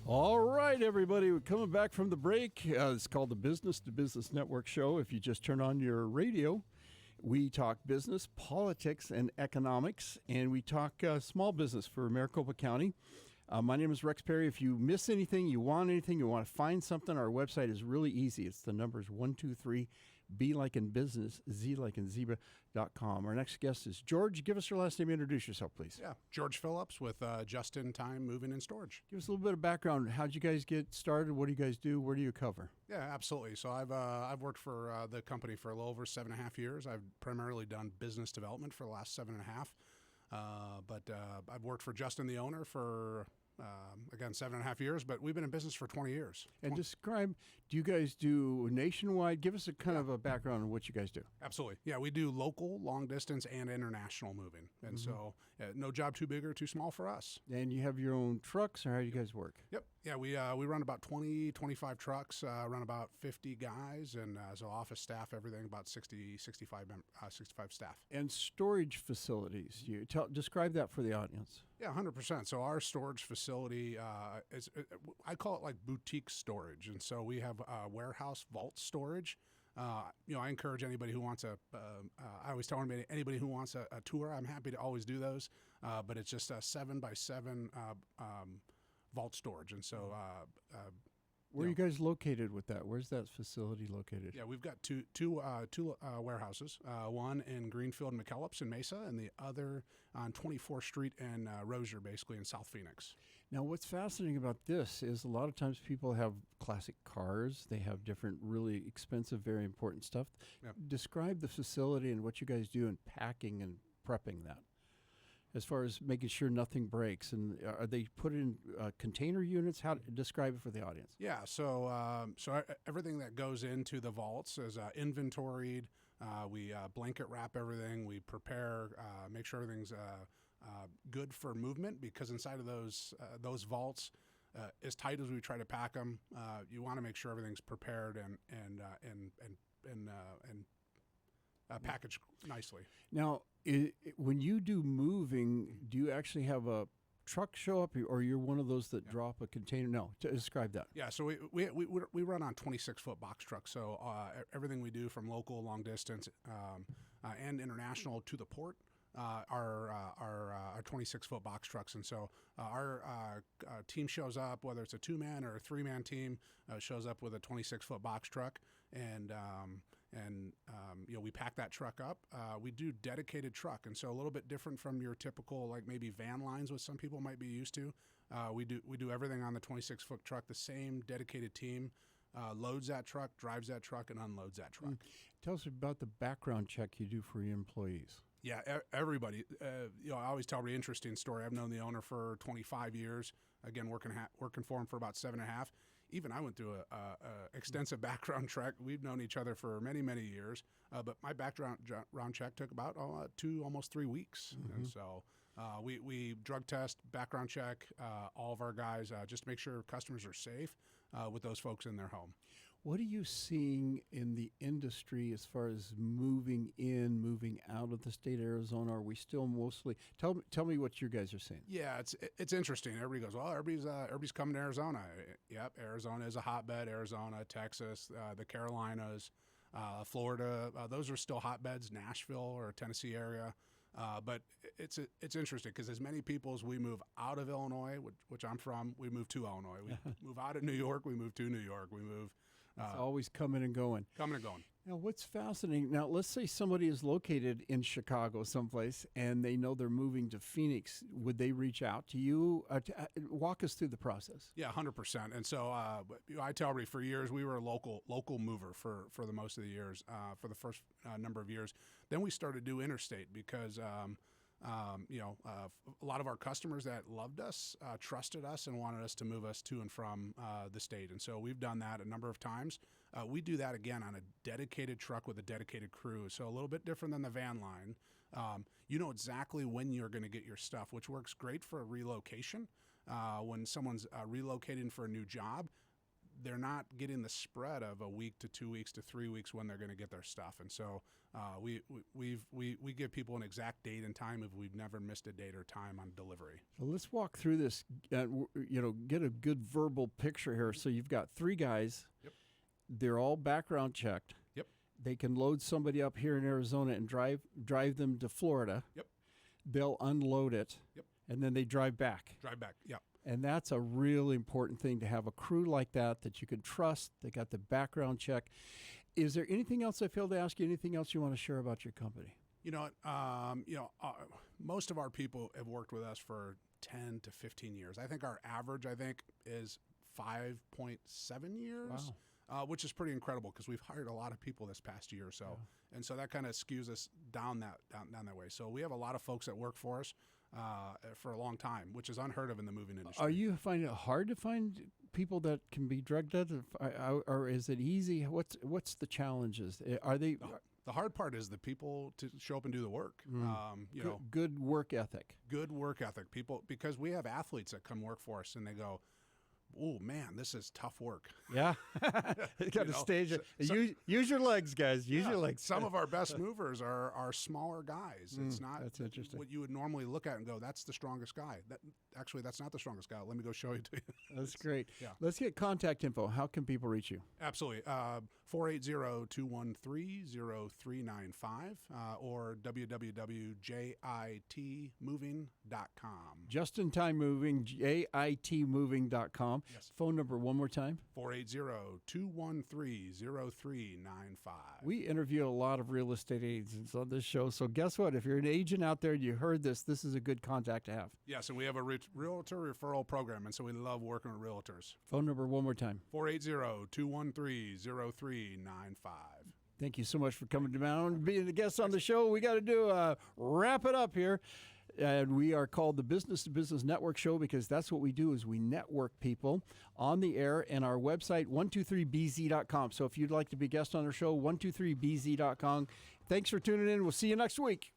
All right, everybody, we're coming back from the break. It's called the Business to Business Network Show. If you just turn on your radio, we talk business, politics, and economics, and we talk small business for Maricopa County. My name is Rex Perry. If you miss anything, you want to find something, our website is really easy. It's the numbers 123, B like in business, Z like in zebra.com. Our next guest is George. Give us your last name. Introduce yourself, please. Yeah, George Phillips with Just In Time Moving and Storage. Give us a little bit of background. How'd you guys get started? What do you guys do? Where do you cover? Yeah, absolutely. So I've worked for the company for a little over 7.5 years. I've primarily done business development for the last 7.5. But I've worked for Justin, the owner, for, again, 7.5 years, but we've been in business for 20 years. And describe, do you guys do nationwide? Give us a kind of a background on what you guys do. Absolutely. Yeah, we do local, long distance, and international moving. And so no job too big or too small for us. And you have your own trucks, or how do you guys work? Yep. Yeah, we run about 20, 25 trucks, run about 50 guys, and so office staff, everything, about 65 staff. And storage facilities, describe that for the audience. Yeah, 100%. So our storage facility I call it like boutique storage, and so we have warehouse vault storage. I encourage anybody who wants I always tell anybody who wants a tour, I'm happy to always do those, but it's just a 7x7 vault storage. And so where are you guys located with that? Where's that facility located? Yeah, we've got two warehouses, one in Greenfield and McKellips in Mesa, and the other on 24th Street and Rozier, basically in South Phoenix. Now, what's fascinating about this is a lot of times people have classic cars. They have different really expensive, very important stuff. Yep. Describe the facility and what you guys do in packing and prepping that, as far as making sure nothing breaks. And are they put in container units? How describe it for the audience? Yeah, so everything that goes into the vaults is inventoried. We blanket wrap everything. We prepare, make sure everything's good for movement, because inside of those vaults, as tight as we try to pack them, you want to make sure everything's prepared and packaged nicely. Now, when you do moving, do you actually have a truck show up, or you're one of those that drop a container? No, describe that. Yeah, so we run on 26-foot box trucks. So everything we do from local, long distance, and international to the port are 26-foot box trucks. And so our team shows up, whether it's a 2-man or a 3-man team, shows up with a 26-foot box truck, and we pack that truck up. We do dedicated truck, and so a little bit different from your typical, like maybe van lines, what some people might be used to. We do everything on the 26-foot truck. The same dedicated team loads that truck, drives that truck, and unloads that truck. Tell us about the background check you do for your employees. Yeah, everybody. I always tell a really interesting story. I've known the owner for 25 years. Again, working for him for about 7.5. Even I went through a extensive background check. We've known each other for many, many years. But my background check took about almost 3 weeks. And so we drug test, background check all of our guys just to make sure customers are safe with those folks in their home. What are you seeing in the industry as far as moving in, moving out of the state of Arizona? Are we still mostly tell me what you guys are seeing? Yeah, it's interesting. Everybody goes, well, everybody's coming to Arizona. Yep, Arizona is a hotbed. Arizona, Texas, the Carolinas, Florida, those are still hotbeds. Nashville or Tennessee area. But it's interesting because as many people as we move out of Illinois, which I'm from, we move to Illinois. We move out of New York, we move to New York. We move. It's always coming and going. Coming and going. Now, what's fascinating, now let's say somebody is located in Chicago someplace and they know they're moving to Phoenix. Would they reach out to you? Walk us through the process. Yeah, 100%. And so I tell everybody for years we were a local mover for the most of the years, for the first number of years. Then we started to do interstate because a lot of our customers that loved us, trusted us, and wanted us to move us to and from the state. And so we've done that a number of times. We do that again on a dedicated truck with a dedicated crew. So a little bit different than the van line. You know exactly when you're going to get your stuff, which works great for a relocation. When someone's relocating for a new job, they're not getting the spread of a week to 2 weeks to 3 weeks when they're going to get their stuff. And so we give people an exact date and time if we've never missed a date or time on delivery. So let's walk through this, get a good verbal picture here. So you've got 3 guys. Yep. They're all background checked. Yep. They can load somebody up here in Arizona and drive them to Florida. Yep. They'll unload it. Yep. And then they drive back. Yep. And that's a really important thing, to have a crew like that you can trust. They got the background check. Is there anything else I failed to ask you? Anything else you want to share about your company? Most of our people have worked with us for 10 to 15 years. I think our average, is 5.7 years. Wow. Which is pretty incredible because we've hired a lot of people this past year or so. Yeah. And so that kind of skews us down that way. So we have a lot of folks that work for us for a long time, which is unheard of in the moving industry. Are you finding it hard to find people that can be drug tested, or is it easy? What's the challenges? Are they? The hard part is the people to show up and do the work. Good work ethic. Good work ethic. People, because we have athletes that come work for us and they go, "Oh man, this is tough work." Yeah, you got to stage it. Use your legs, guys. Use your legs. Some of our best movers are smaller guys. It's not that's interesting. What you would normally look at and go, "That's the strongest guy." That's not the strongest guy. Let me go show you to you. That's great. Yeah. Let's get contact info. How can people reach you? Absolutely. 480-213-0395 or www.jitmoving.com. Just-in-time moving, jitmoving.com. Yes. Phone number one more time. 480-213-0395. We interview a lot of real estate agents on this show, so guess what? If you're an agent out there and you heard this is a good contact to have. Yes, and we have a realtor referral program, and so we love working with realtors. Phone number one more time. 480-213-0395. Thank you so much for coming down and being a guest on the show. We got to wrap it up here. And we are called the Business to Business Network Show because that's what we do, is we network people on the air, and our website, 123bz.com. So if you'd like to be a guest on our show, 123bz.com. Thanks for tuning in. We'll see you next week.